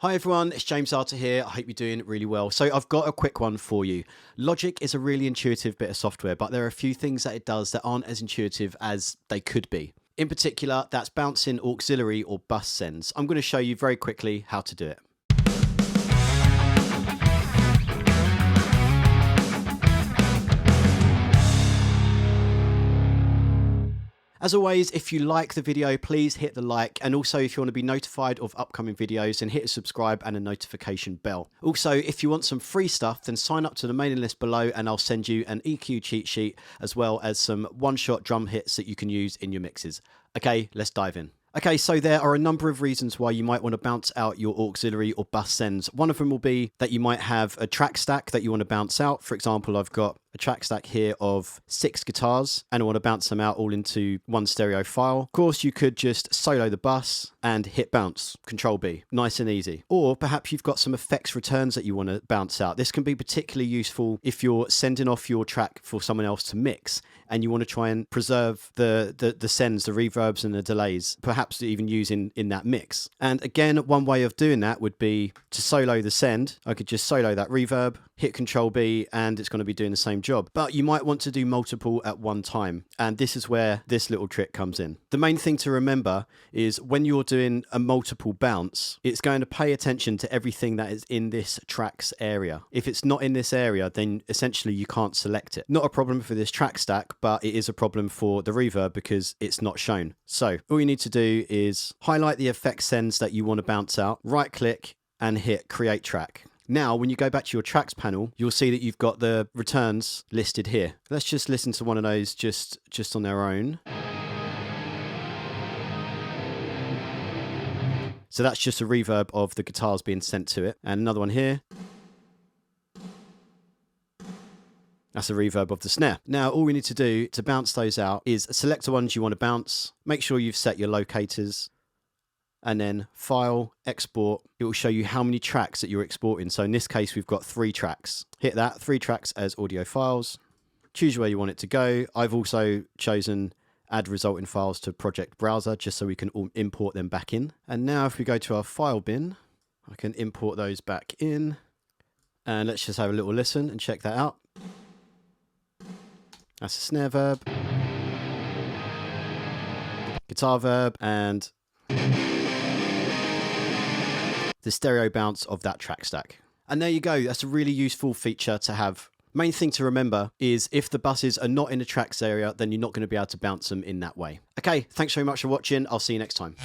Hi everyone, it's James Arter here. I hope you're doing really well. So I've got a quick one for you. Logic is a really intuitive bit of software, but there are a few things that it does that aren't as intuitive as they could be. In particular, that's bouncing auxiliary or bus sends. I'm going to show you very quickly how to do it. As always, if you like the video, please hit the like, and also if you want to be notified of upcoming videos, then hit a subscribe and a notification bell. Also, if you want some free stuff, then sign up to the mailing list below and I'll send you an EQ cheat sheet as well as some one-shot drum hits that you can use in your mixes. Okay, let's dive in. Okay, so there are a number of reasons why you might want to bounce out your auxiliary or bus sends. One of them will be that you might have a track stack that you want to bounce out. For example, I've got a track stack here of 6 guitars and I want to bounce them out all into one stereo file. Of course, you could just solo the bus and hit bounce, Control B, nice and easy. Or perhaps you've got some effects returns that you want to bounce out. This can be particularly useful if you're sending off your track for someone else to mix and you want to try and preserve the sends, the reverbs and the delays, perhaps even using in that mix. And again, one way of doing that would be to solo the send. I could just solo that reverb, hit Control B, and it's going to be doing the same job. But you might want to do multiple at one time, and this is where this little trick comes in. The main thing to remember is when you're doing a multiple bounce, it's going to pay attention to everything that is in this track's area. If it's not in this area, then essentially you can't select it. Not a problem for this track stack, but it is a problem for the reverb because it's not shown. So all you need to do is highlight the effect sends that you want to bounce out, right click and hit create track. Now, when you go back to your tracks panel, you'll see that you've got the returns listed here. Let's just listen to one of those just on their own. So that's just a reverb of the guitars being sent to it. And another one here. That's a reverb of the snare. Now, all we need to do to bounce those out is select the ones you want to bounce. Make sure you've set your locators. And then File, Export. It will show you how many tracks that you're exporting. So in this case, we've got 3 tracks. Hit that, 3 tracks as audio files. Choose where you want it to go. I've also chosen Add Resulting Files to Project Browser, just so we can import them back in. And now if we go to our file bin, I can import those back in. And let's just have a little listen and check that out. That's a snare verb, guitar verb, and the stereo bounce of that track stack. And there you go. That's a really useful feature to have. Main thing to remember is if the buses are not in the tracks area, then you're not going to be able to bounce them in that way. Okay, thanks very much for watching. I'll see you next time.